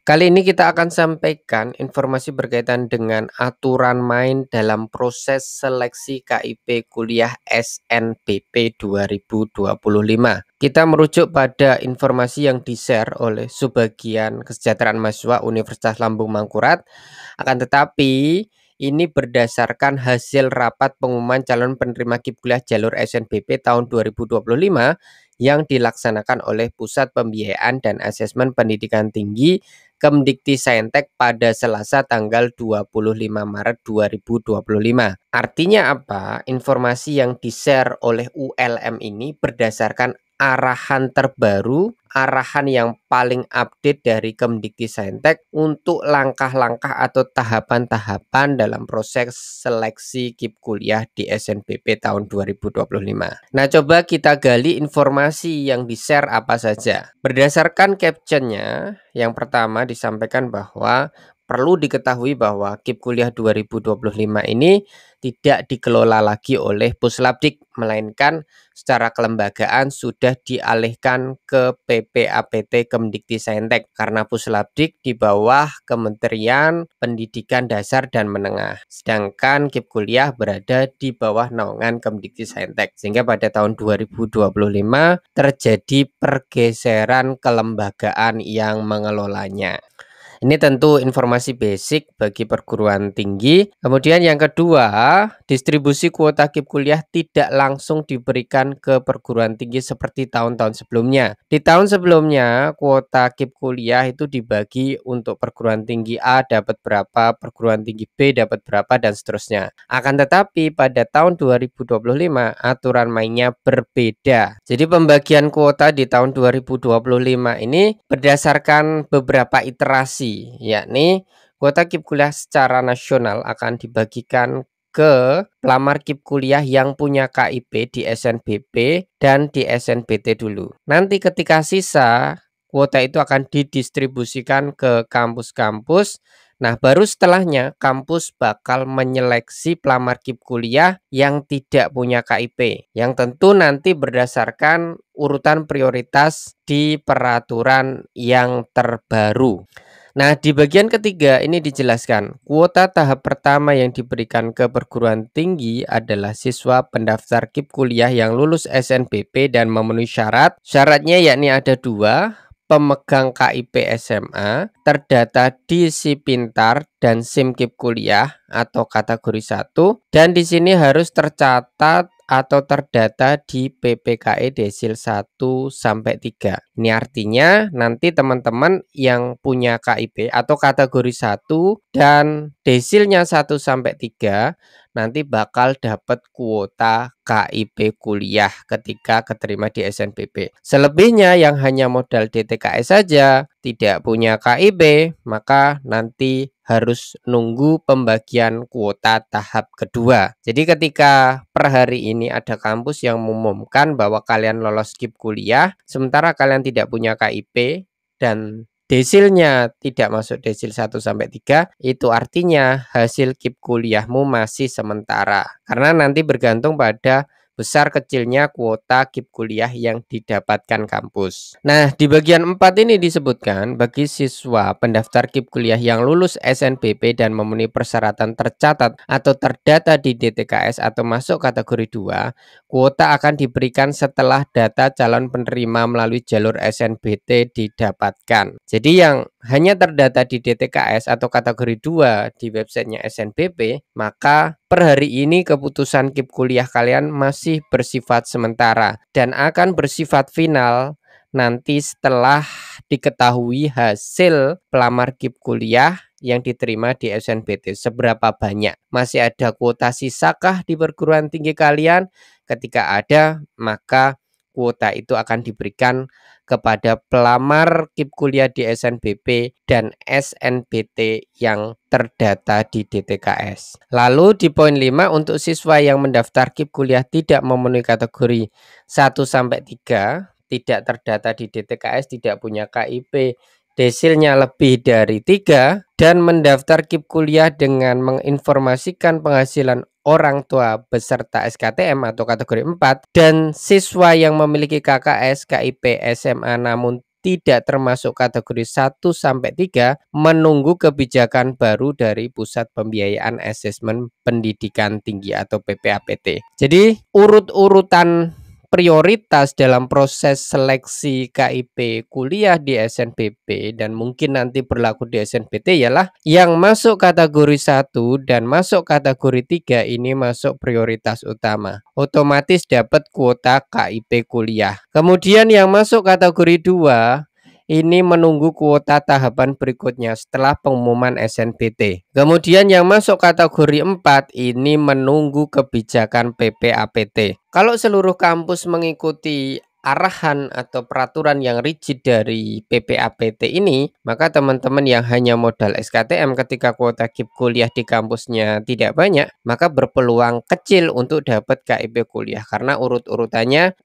Kali ini kita akan sampaikan informasi berkaitan dengan aturan main dalam proses seleksi KIP kuliah SNBP 2025. Kita merujuk pada informasi yang di-share oleh Subbagian Kesejahteraan Mahasiswa Universitas Lambung Mangkurat. Akan tetapi ini berdasarkan hasil rapat pengumuman calon penerima KIP kuliah jalur SNBP tahun 2025 yang dilaksanakan oleh Pusat Pembiayaan dan Asesmen Pendidikan Tinggi Kemdikti-Saintek pada Selasa tanggal 25 Maret 2025. Artinya apa? Informasi yang di-share oleh ULM ini berdasarkan arahan terbaru, arahan yang paling update dari Kemdikti-Saintek untuk langkah-langkah atau tahapan-tahapan dalam proses seleksi KIP kuliah di SNBP tahun 2025. Nah, coba kita gali informasi yang di-share apa saja. Berdasarkan captionnya, yang pertama disampaikan bahwa perlu diketahui bahwa KIP kuliah 2025 ini tidak dikelola lagi oleh Puslapdik, melainkan secara kelembagaan sudah dialihkan ke PPAPT Kemdikti-Saintek karena Puslapdik di bawah Kementerian Pendidikan Dasar dan Menengah. Sedangkan KIP kuliah berada di bawah naungan Kemdikti-Saintek. Sehingga pada tahun 2025 terjadi pergeseran kelembagaan yang mengelolanya. Ini tentu informasi basic bagi perguruan tinggi. Kemudian yang kedua, distribusi kuota KIP kuliah tidak langsung diberikan ke perguruan tinggi seperti tahun-tahun sebelumnya. Di tahun sebelumnya, kuota KIP kuliah itu dibagi untuk perguruan tinggi A dapat berapa, perguruan tinggi B dapat berapa, dan seterusnya. Akan tetapi pada tahun 2025, aturan mainnya berbeda. Jadi pembagian kuota di tahun 2025 ini berdasarkan beberapa iterasi, yakni kuota KIP kuliah secara nasional akan dibagikan ke pelamar KIP kuliah yang punya KIP di SNBP dan di SNBT dulu. Nanti ketika sisa, kuota itu akan didistribusikan ke kampus-kampus. Nah, baru setelahnya kampus bakal menyeleksi pelamar KIP kuliah yang tidak punya KIP, yang tentu nanti berdasarkan urutan prioritas di peraturan yang terbaru. Nah, di bagian ketiga ini dijelaskan, kuota tahap pertama yang diberikan ke perguruan tinggi adalah siswa pendaftar KIP kuliah yang lulus SNBP dan memenuhi syarat. Syaratnya yakni ada dua, pemegang KIP SMA, terdata di SIPintar dan SIM KIP kuliah atau kategori 1, dan di sini harus tercatat atau terdata di PPKE Desil 1 sampai 3. Ini artinya nanti teman-teman yang punya KIP atau kategori 1 dan desilnya 1 sampai 3 nanti bakal dapat kuota KIP kuliah ketika keterima di SNBP. Selebihnya yang hanya modal DTKS saja, tidak punya KIP, maka nanti harus nunggu pembagian kuota tahap kedua. Jadi ketika per hari ini ada kampus yang mengumumkan bahwa kalian lolos KIP kuliah, sementara kalian tidak punya KIP dan desilnya tidak masuk desil 1 sampai 3, itu artinya hasil KIP kuliahmu masih sementara. Karena nanti bergantung pada besar kecilnya kuota KIP kuliah yang didapatkan kampus. Nah, di bagian 4 ini disebutkan bagi siswa pendaftar KIP kuliah yang lulus SNBP dan memenuhi persyaratan tercatat atau terdata di DTKS atau masuk kategori 2, kuota akan diberikan setelah data calon penerima melalui jalur SNBT didapatkan. Jadi yang hanya terdata di DTKS atau kategori 2 di websitenya SNBP, maka per hari ini keputusan KIP kuliah kalian masih bersifat sementara dan akan bersifat final nanti setelah diketahui hasil pelamar KIP kuliah yang diterima di SNBT seberapa banyak. Masih ada kuota sisakah di perguruan tinggi kalian? Ketika ada, maka kuota itu akan diberikan kepada pelamar KIP kuliah di SNBP dan SNBT yang terdata di DTKS. Lalu di poin 5 untuk siswa yang mendaftar KIP kuliah tidak memenuhi kategori 1 sampai 3, tidak terdata di DTKS, tidak punya KIP, desilnya lebih dari 3, dan mendaftar KIP kuliah dengan menginformasikan penghasilan orang tua beserta SKTM atau kategori 4, dan siswa yang memiliki KKS, KIP, SMA namun tidak termasuk kategori 1 sampai 3 menunggu kebijakan baru dari Pusat Pembiayaan Asesmen Pendidikan Tinggi atau PPAPT. Jadi urut-urutan prioritas dalam proses seleksi KIP kuliah di SNBP dan mungkin nanti berlaku di SNBT ialah yang masuk kategori 1 dan masuk kategori 3 ini masuk prioritas utama. Otomatis dapat kuota KIP kuliah. Kemudian yang masuk kategori 2 ini menunggu kuota tahapan berikutnya setelah pengumuman SNBT. Kemudian yang masuk kategori 4 ini menunggu kebijakan PPAPT. Kalau seluruh kampus mengikuti arahan atau peraturan yang rigid dari PPAPT ini, maka teman-teman yang hanya modal SKTM ketika kuota KIP kuliah di kampusnya tidak banyak, maka berpeluang kecil untuk dapat KIP kuliah karena urut-urutannya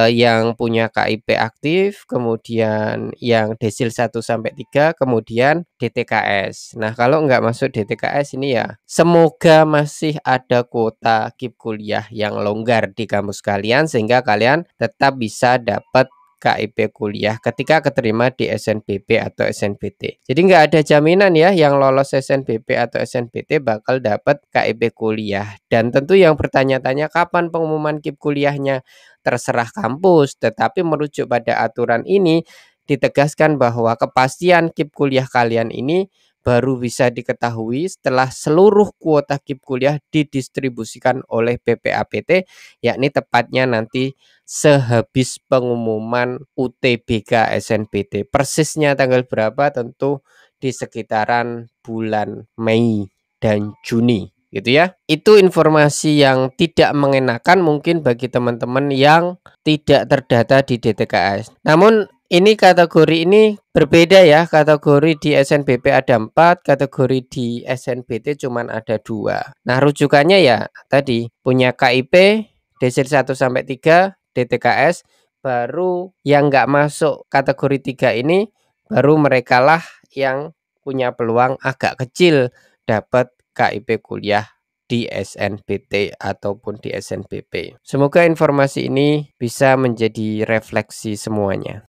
yang punya KIP aktif, kemudian yang desil 1 sampai 3, kemudian DTKS. Nah, kalau nggak masuk DTKS ini ya semoga masih ada kuota KIP kuliah yang longgar di kampus kalian sehingga kalian tetap bisa dapat KIP kuliah ketika keterima di SNBP atau SNBT. Jadi nggak ada jaminan ya yang lolos SNBP atau SNBT bakal dapat KIP kuliah. Dan tentu yang bertanya-tanya kapan pengumuman KIP kuliahnya, terserah kampus, tetapi merujuk pada aturan ini ditegaskan bahwa kepastian KIP kuliah kalian ini baru bisa diketahui setelah seluruh kuota KIP kuliah didistribusikan oleh PPAPT, yakni tepatnya nanti sehabis pengumuman UTBK SNBT. Persisnya tanggal berapa tentu di sekitaran bulan Mei dan Juni gitu ya. Itu informasi yang tidak mengenakan mungkin bagi teman-teman yang tidak terdata di DTKS. Namun ini kategori ini berbeda ya, kategori di SNBP ada 4, kategori di SNBT cuman ada 2. Nah, rujukannya ya tadi punya KIP desil 1 sampai 3, DTKS, baru yang nggak masuk kategori 3 ini baru merekalah yang punya peluang agak kecil dapat KIP kuliah di SNBT ataupun di SNBP. Semoga informasi ini bisa menjadi refleksi semuanya.